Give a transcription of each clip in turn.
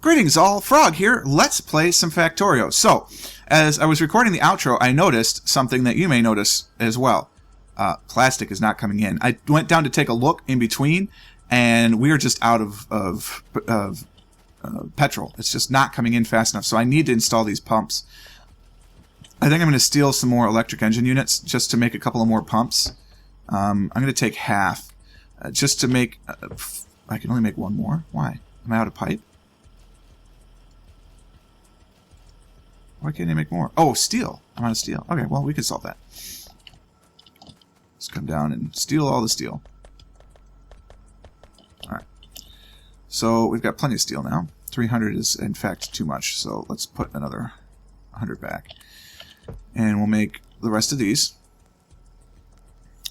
Greetings all, Frog here. Let's play some Factorio. So, as I was recording the outro, I noticed something that you may notice as well. Plastic is not coming in. I went down to take a look in between, and we are just out of petrol. It's just not coming in fast enough, so I need to install these pumps. I think I'm going to steal some more electric engine units just to make a couple of more pumps. I'm going to take half just to make... I can only make one more. Why? Am I out of pipe? Why can't I make more? Oh, steel. I'm out of steel. Okay, well, we can solve that. Let's come down and steal all the steel. Alright. So, we've got plenty of steel now. 300 is, in fact, too much, so let's put another 100 back. And we'll make the rest of these.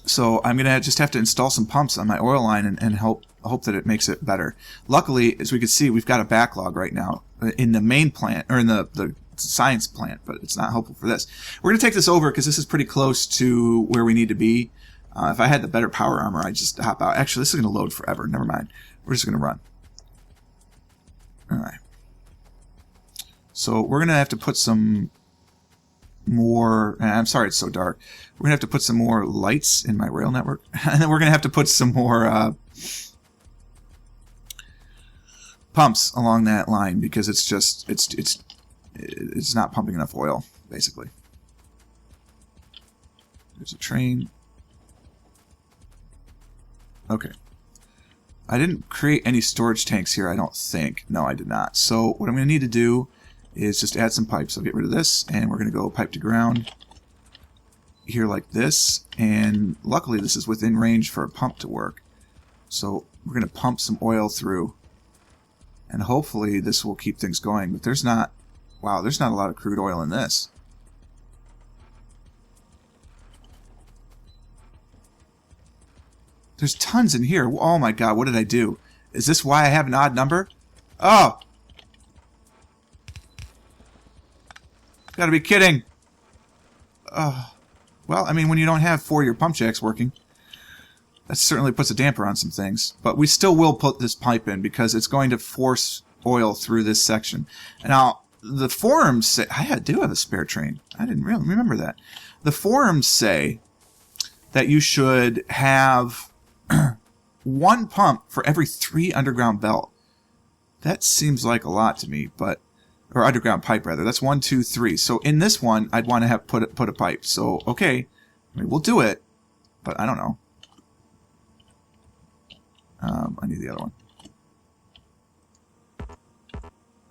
So, I'm going to just have to install some pumps on my oil line and hope that it makes it better. Luckily, as we can see, we've got a backlog right now in the main plant, or in the science plant, but it's not helpful for this. We're going to take this over because this is pretty close to where we need to be. If I had the better power armor, I'd just hop out. Actually, this is going to load forever. Never mind. We're just going to run. Alright. So we're going to have to put some more... I'm sorry it's so dark. We're going to have to put some more lights in my rail network. And then we're going to have to put some more pumps along that line because it's just... It's not pumping enough oil, basically. There's a train. Okay. I didn't create any storage tanks here, I don't think. No, I did not. So what I'm going to need to do is just add some pipes. I'll get rid of this, and we're going to go pipe to ground here like this. And luckily this is within range for a pump to work. So we're going to pump some oil through. And hopefully this will keep things going. But there's not... Wow, there's not a lot of crude oil in this. There's tons in here. Oh my god, what did I do? Is this why I have an odd number? Oh! Gotta be kidding. Well, I mean, when you don't have 4 of your pump jacks working, that certainly puts a damper on some things. But we still will put this pipe in because it's going to force oil through this section. Now... The forums say... I do have a spare train. I didn't really remember that. The forums say that you should have 1 pump for every 3 underground belt. That seems like a lot to me, but... Or underground pipe, rather. That's 1, 2, 3. So in this one, I'd want to have put a pipe. So, okay. I mean, we'll do it, but I don't know. I need the other one.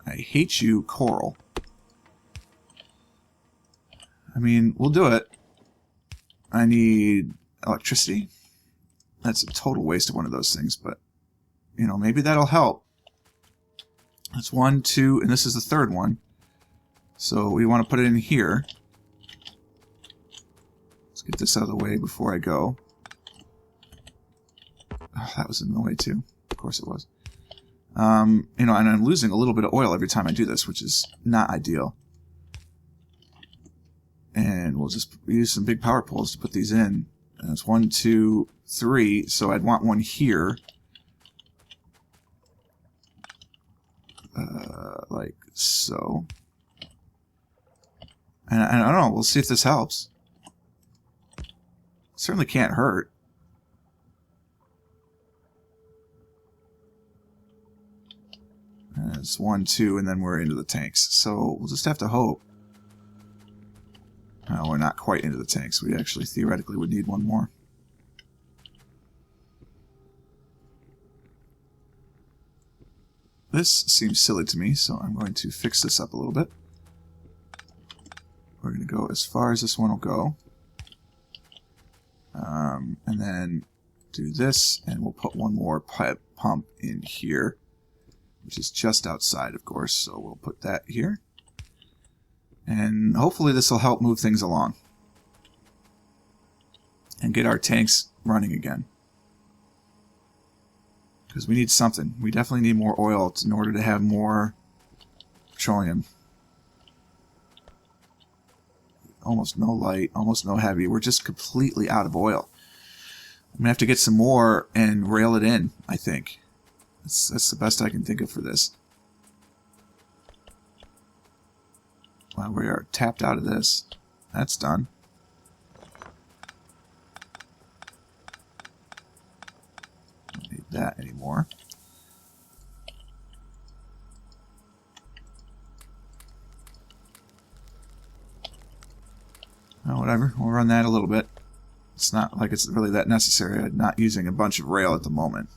I hate you, Coral. I mean, we'll do it. I need electricity. That's a total waste of one of those things, but, you know, maybe that'll help. That's 1, 2, and this is the third one. So we want to put it in here. Let's get this out of the way before I go. Oh, that was in the way, too. Of course it was. You know, and I'm losing a little bit of oil every time I do this, which is not ideal. And we'll just use some big power poles to put these in. And it's 1, 2, 3, so I'd want one here. Like so. And I don't know, we'll see if this helps. Certainly can't hurt. It's 1, 2, and then we're into the tanks. So we'll just have to hope. No, we're not quite into the tanks. We actually theoretically would need one more. This seems silly to me, so I'm going to fix this up a little bit. We're going to go as far as this one will go. And then do this, and we'll put one more pipe pump in here. Which is just outside, of course, so we'll put that here. And hopefully this will help move things along. And get our tanks running again. Because we need something. We definitely need more oil in order to have more petroleum. Almost no light, almost no heavy. We're just completely out of oil. I'm going to have to get some more and rail it in, I think. That's the best I can think of for this. We are tapped out of this. That's done. Don't need that anymore. Oh, whatever. We'll run that a little bit. It's not like it's really that necessary. I'm not using a bunch of rail at the moment.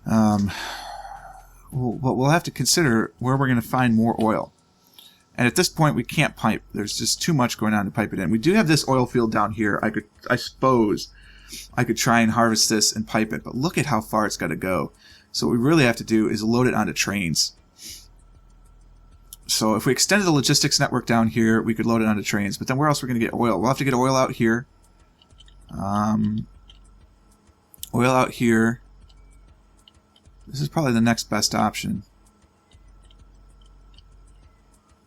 But we'll have to consider where we're going to find more oil. And at this point, we can't pipe. There's just too much going on to pipe it in. We do have this oil field down here. I suppose I could try and harvest this and pipe it. But look at how far it's got to go. So what we really have to do is load it onto trains. So if we extended the logistics network down here, we could load it onto trains. But then where else are we going to get oil? We'll have to get oil out here. Oil out here. This is probably the next best option.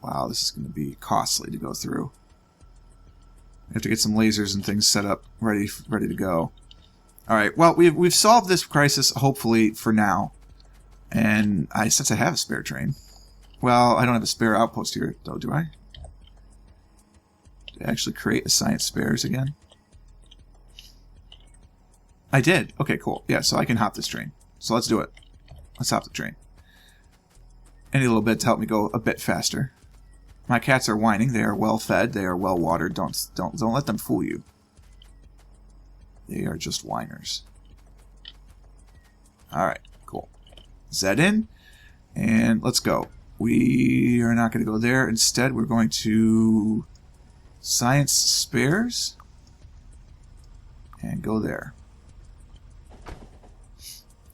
Wow, this is going to be costly to go through. We have to get some lasers and things set up, ready to go. All right. Well, we've solved this crisis hopefully for now. And since I have a spare train, well, I don't have a spare outpost here though, do I? Did I actually create a science spares again? I did. Okay, cool. Yeah, so I can hop this train. So let's do it. Let's hop the train. Any little bit to help me go a bit faster. My cats are whining. They are well fed. They are well watered. Don't let them fool you. They are just whiners. All right, cool. Z in, and let's go. We are not going to go there. Instead, we're going to science spares and go there.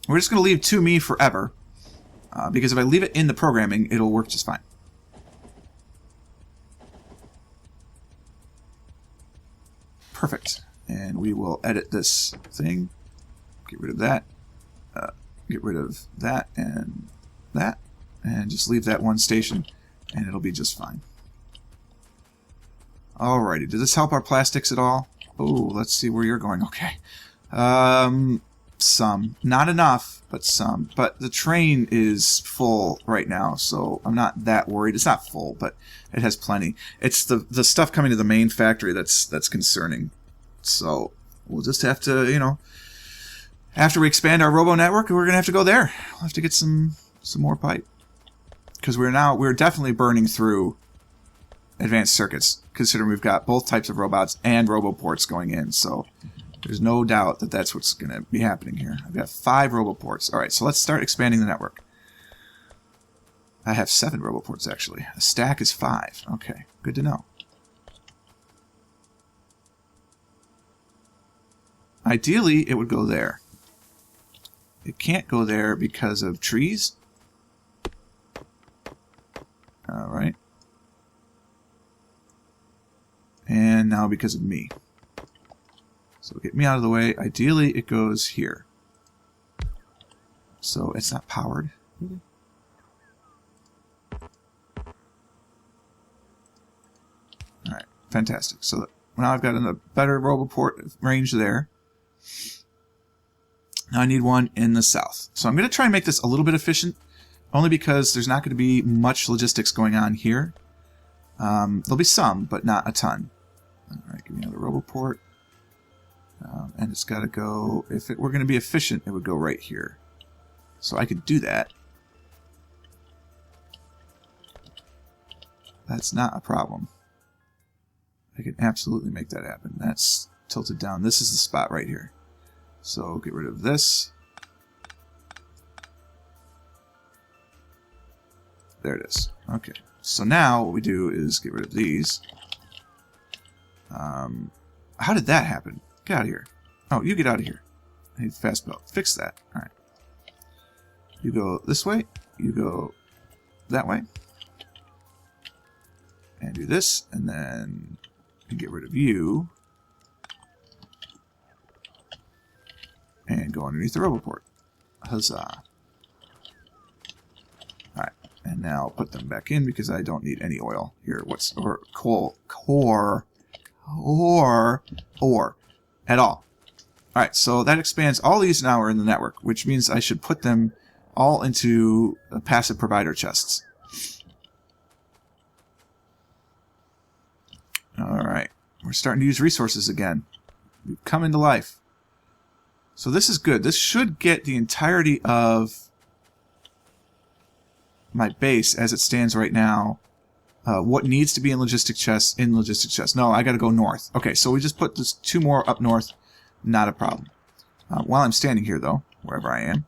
We're just going to leave to me forever, because if I leave it in the programming, it'll work just fine. Perfect. And we will edit this thing. Get rid of that. Get rid of that, and just leave that one station, and it'll be just fine. Alrighty. Does this help our plastics at all? Oh, let's see where you're going. Okay. Some. Not enough, but some. But the train is full right now, so I'm not that worried. It's not full, but it has plenty. It's the stuff coming to the main factory that's concerning. So we'll just have to, after we expand our robo network, we're gonna have to go there. We'll have to get some more pipe, because we're definitely burning through advanced circuits, considering we've got both types of robots and roboports going in. So there's no doubt that that's what's going to be happening here. I've got 5 roboports. All right, so let's start expanding the network. I have 7 roboports, actually. A stack is 5. Okay, good to know. Ideally, it would go there. It can't go there because of trees. All right. And now because of me. So get me out of the way. Ideally, it goes here. So it's not powered. Alright, fantastic. So now I've got a better roboport range there. Now I need one in the south. So I'm going to try and make this a little bit efficient, only because there's not going to be much logistics going on here. There'll be some, but not a ton. Alright, give me another roboport. And it's got to go, if it were going to be efficient, it would go right here. So I could do that. That's not a problem. I can absolutely make that happen. That's tilted down. This is the spot right here. So get rid of this. There it is. Okay. So now what we do is get rid of these. How did that happen? Get out of here. Oh, you get out of here. I need fast belt. Fix that. Alright. You go this way. You go that way. And do this. And then get rid of you. And go underneath the roboport. Huzzah. Alright. And now put them back in because I don't need any oil here. Or coal. Or at all. Alright, so that expands. All these now are in the network, which means I should put them all into passive provider chests. We're starting to use resources again. We've come into life. So this is good. This should get the entirety of my base as it stands right now. What needs to be in logistic chests, in logistic chests. No, I got to go north. Okay, so we just put this 2 more up north. Not a problem. While I'm standing here, though, wherever I am,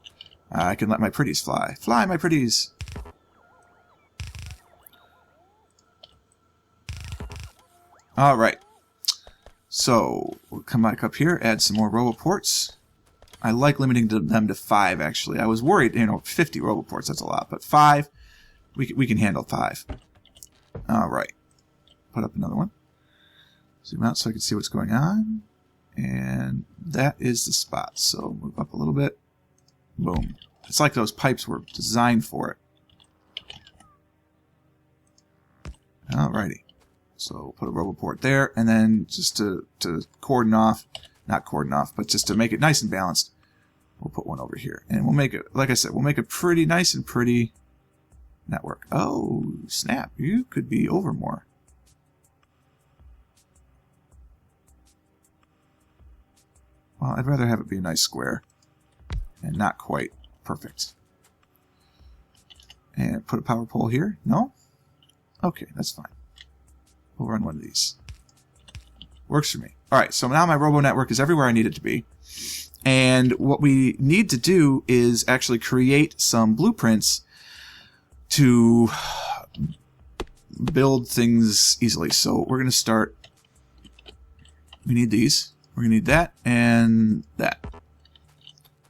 I can let my pretties fly. Fly, my pretties! Alright. So, we'll come back up here, add some more roboports. I like limiting them to 5, actually. I was worried, 50 roboports, that's a lot. But 5, we can handle 5. Alright. Put up another one. Zoom out so I can see what's going on. And that is the spot. So, move up a little bit. Boom. It's like those pipes were designed for it. Alrighty. So put a roboport there, and then just to cordon off, not cordon off, but just to make it nice and balanced, we'll put one over here. And we'll make it, like I said, we'll make a pretty nice and pretty network. Oh, snap. You could be over more. Well, I'd rather have it be a nice square and not quite perfect. And put a power pole here. No? Okay, that's fine. We'll run one of these. Works for me. Alright, so now my robo network is everywhere I need it to be. And what we need to do is actually create some blueprints to build things easily. So we're going to start. We need these. We're going to need that and that.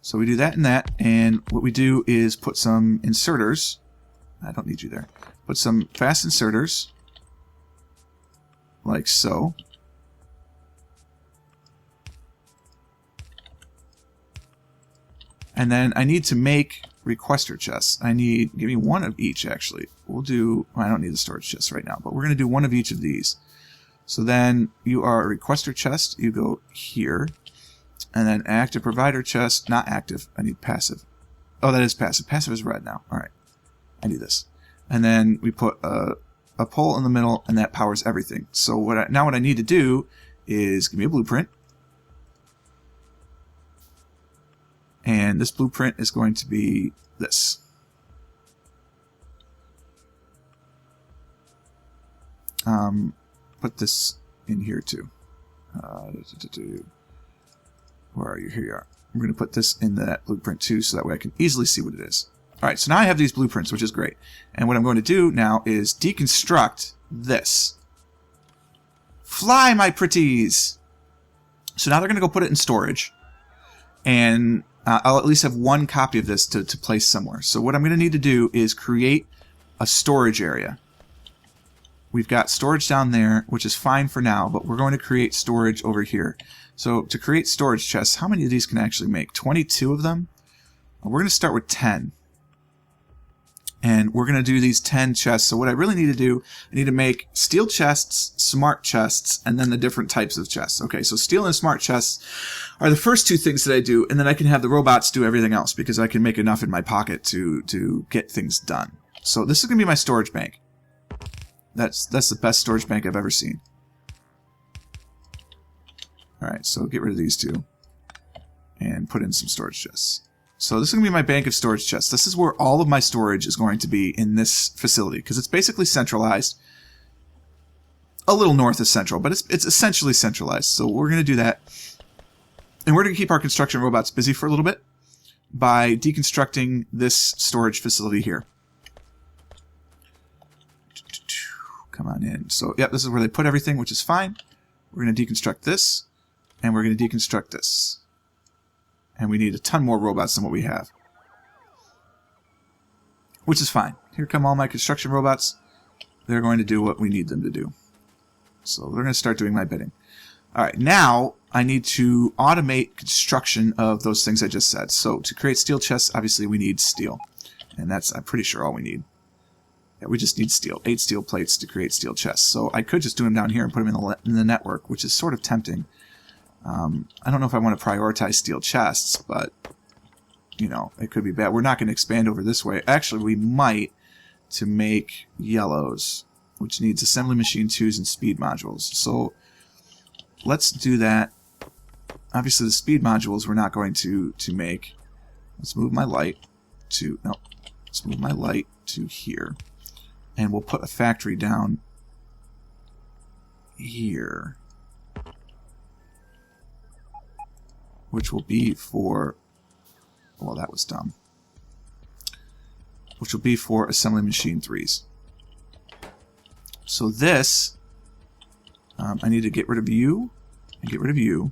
So we do that and that. And what we do is put some inserters. I don't need you there. Put some fast inserters. Like so. And then I need to make requester chests. Give me one of each, actually. We'll do, well, I don't need the storage chest right now, but we're going to do one of each of these. So then you are a requester chest. You go here. And then active provider chest. Not active. I need passive. Oh, that is passive. Passive is red now. All right. I need this. And then we put a pole in the middle, and that powers everything. So now what I need to do is give me a blueprint. And this blueprint is going to be this. Put this in here too. Where are you? Here you are. I'm going to put this in that blueprint too, so that way I can easily see what it is. Alright, so now I have these blueprints, which is great. And what I'm going to do now is deconstruct this. Fly, my pretties! So now they're going to go put it in storage. And I'll at least have one copy of this to place somewhere. So what I'm going to need to do is create a storage area. We've got storage down there, which is fine for now, but we're going to create storage over here. So to create storage chests, how many of these can I actually make? 22 of them? We're going to start with 10. And we're going to do these 10 chests. So what I really need to do, I need to make steel chests, smart chests, and then the different types of chests. Okay, so steel and smart chests are the first 2 things that I do, and then I can have the robots do everything else because I can make enough in my pocket to get things done. So this is going to be my storage bank. That's the best storage bank I've ever seen. Alright, so get rid of these 2 and put in some storage chests. So this is going to be my bank of storage chests. This is where all of my storage is going to be in this facility because it's basically centralized. A little north of central, but it's essentially centralized. So we're going to do that. And we're going to keep our construction robots busy for a little bit by deconstructing this storage facility here. Come on in. So, yep, this is where they put everything, which is fine. We're going to deconstruct this, and we're going to deconstruct this. And we need a ton more robots than what we have. Which is fine. Here come all my construction robots. They're going to do what we need them to do. So they're going to start doing my bidding. Alright, now I need to automate construction of those things I just said. So to create steel chests, obviously we need steel. And that's, I'm pretty sure, all we need. Yeah, we just need steel. 8 steel plates to create steel chests. So I could just do them down here and put them in the network, which is sort of tempting. I don't know if I want to prioritize steel chests, but, you know, it could be bad. We're not going to expand over this way. Actually, we might to make yellows, which needs assembly machine 2s and speed modules. So let's do that. Obviously, the speed modules we're not going to make. Let's move my light to... No. Let's move my light to here. And we'll put a factory down here. Which will be for... Well, that was dumb. Which will be for assembly machine 3s. So this... I need to get rid of you, and get rid of you,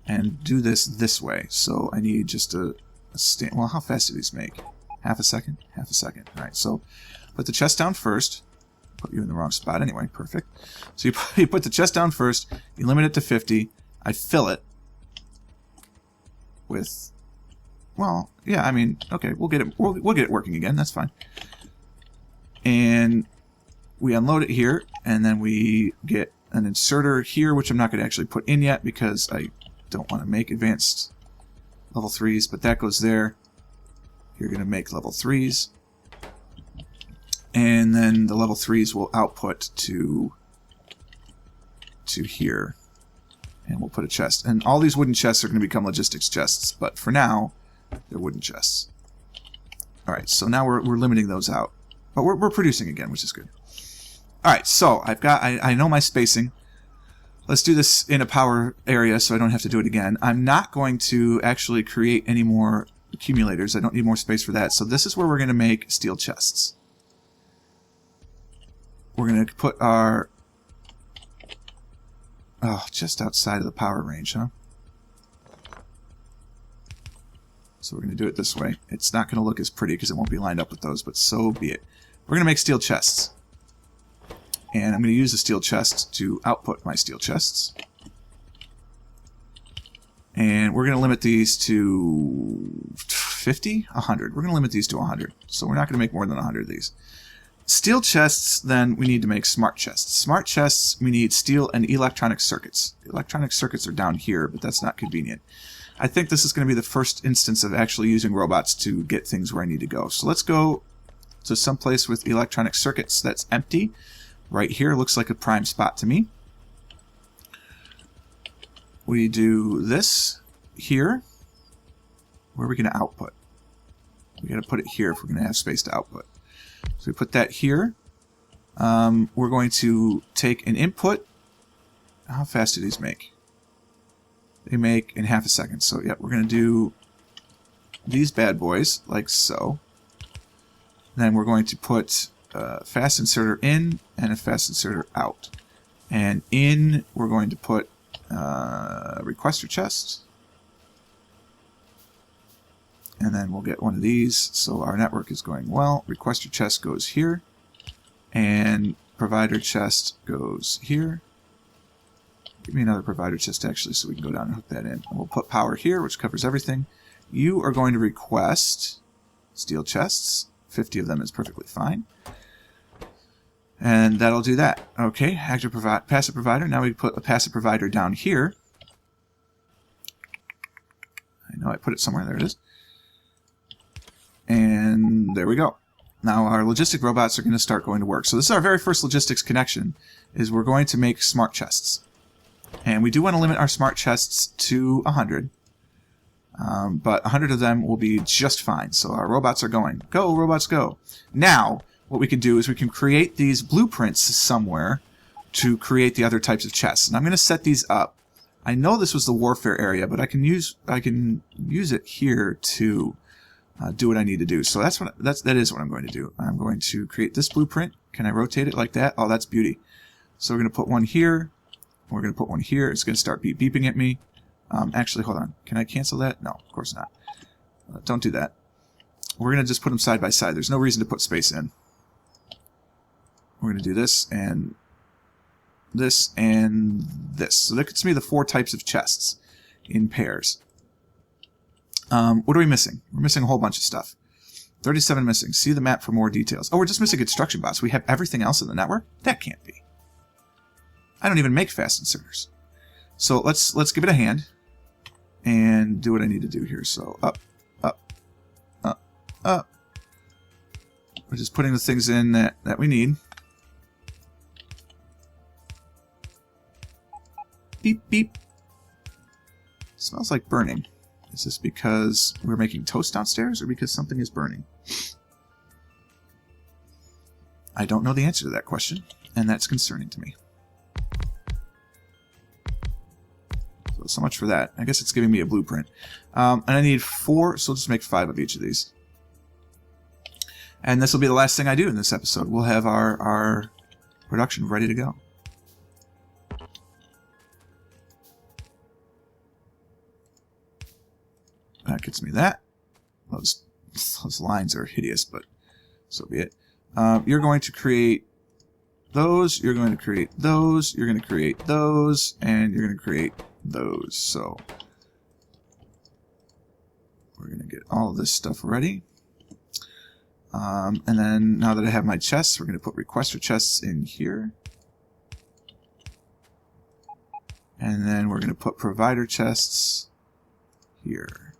and do this way. So I need just a stand. Well, how fast do these make? Half a second? Half a second. Alright, so put the chest down first. Put you in the wrong spot anyway. Perfect. So you put the chest down first, you limit it to 50, I fill it with... Well, yeah, I mean, okay, we'll get it working again, that's fine. And we unload it here, and then we get an inserter here, which I'm not going to actually put in yet because I don't want to make advanced level 3s, but that goes there. You're going to make level 3s. And then the level 3s will output to here. And we'll put a chest. And all these wooden chests are going to become logistics chests, but for now, they're wooden chests. Alright, so now we're limiting those out. But we're producing again, which is good. Alright, so I know my spacing. Let's do this in a power area so I don't have to do it again. I'm not going to actually create any more accumulators. I don't need more space for that. So this is where we're going to make steel chests. We're going to put our... Oh, just outside of the power range, huh? So we're going to do it this way. It's not going to look as pretty because it won't be lined up with those, but so be it. We're going to make steel chests. And I'm going to use the steel chest to output my steel chests. And we're going to limit these to 50? 100. We're going to limit these to 100. So we're not going to make more than 100 of these. Steel chests, then we need to make smart chests. Smart chests, we need steel and electronic circuits. The electronic circuits are down here, but that's not convenient. I think this is going to be the first instance of actually using robots to get things where I need to go. So let's go to some place with electronic circuits that's empty. Right here looks like a prime spot to me. We do this here. Where are we going to output? We got to put it here if we're going to have space to output. So we put that here. We're going to take an input. How fast do these make? They make in half a second. So yeah, we're going to do these bad boys like so. Then we're going to put a fast inserter in and a fast inserter out. And in, we're going to put a requester chest. And then we'll get one of these. So our network is going well. Requester chest goes here. And provider chest goes here. Give me another provider chest, actually, so we can go down and hook that in. And we'll put power here, which covers everything. You are going to request steel chests. 50 of them is perfectly fine. And that'll do that. Okay, active passive provider. Now we put a passive provider down here. I know I put it somewhere. There it is. And there we go. Now our logistic robots are going to start going to work. So this is our very first logistics connection, is we're going to make smart chests. And we do want to limit our smart chests to 100. But 100 of them will be just fine. So our robots are going. Go, robots, go. Now, what we can do is we can create these blueprints somewhere to create the other types of chests. And I'm going to set these up. I know this was the warfare area, but I can use it here to do what I need to do. So that is what I'm going to do. I'm going to create this blueprint. Can I rotate it like that? Oh, that's beauty. So we're going to put one here. We're going to put one here. It's going to start beeping at me. Actually, hold on. Can I cancel that? No, of course not. Don't do that. We're going to just put them side by side. There's no reason to put space in. We're going to do this and this and this. So that gets me the 4 types of chests in pairs. What are we missing? We're missing a whole bunch of stuff. 37 missing. See the map for more details. Oh, we're just missing construction bots. We have everything else in the network? That can't be. I don't even make fast inserters. So let's give it a hand and do what I need to do here. So up, up, up, up. We're just putting the things in that we need. beep, beep. Smells like burning. Is this because we're making toast downstairs or because something is burning? I don't know the answer to that question, and that's concerning to me. So much for that. I guess it's giving me a blueprint. And I need 4, so we'll just make 5 of each of these. And this will be the last thing I do in this episode. We'll have our production ready to go. That gets me that. Those lines are hideous, but so be it. You're going to create those, you're going to create those, you're going to create those, and you're going to create those. So we're going to get all of this stuff ready. And then now that I have my chests, we're going to put requester chests in here. And then we're going to put provider chests here.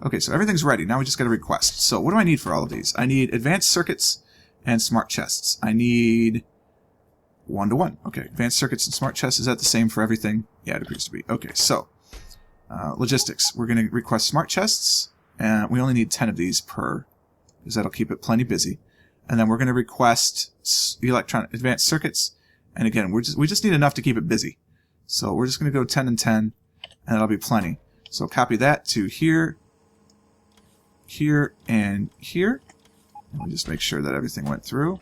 Okay, so everything's ready. Now we just got to request. So what do I need for all of these? I need advanced circuits and smart chests. I need 1-to-1. Okay, advanced circuits and smart chests. Is that the same for everything? Yeah, it appears to be. Okay, so logistics. We're going to request smart chests. And we only need 10 of these per, because that'll keep it plenty busy. And then we're going to request electronic advanced circuits. And again, we just need enough to keep it busy. So we're just going to go 10 and 10, and that'll be plenty. So copy that to here, here, and here. And we'll just make sure that everything went through.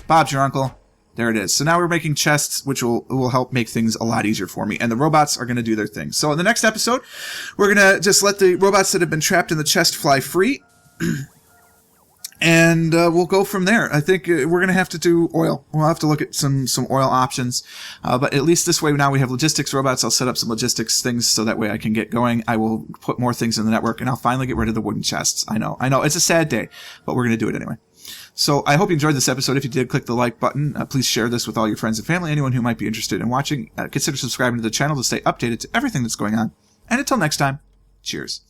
Bob's your uncle. There it is. So now we're making chests, which will help make things a lot easier for me. And the robots are going to do their thing. So in the next episode, we're going to just let the robots that have been trapped in the chest fly free. And we'll go from there. I think we're going to have to do oil. We'll have to look at some oil options. But at least this way now we have logistics robots. I'll set up some logistics things so that way I can get going. I will put more things in the network, and I'll finally get rid of the wooden chests. I know. It's a sad day, but we're going to do it anyway. So I hope you enjoyed this episode. If you did, click the like button. Please share this with all your friends and family, anyone who might be interested in watching. Consider subscribing to the channel to stay updated to everything that's going on. And until next time, cheers.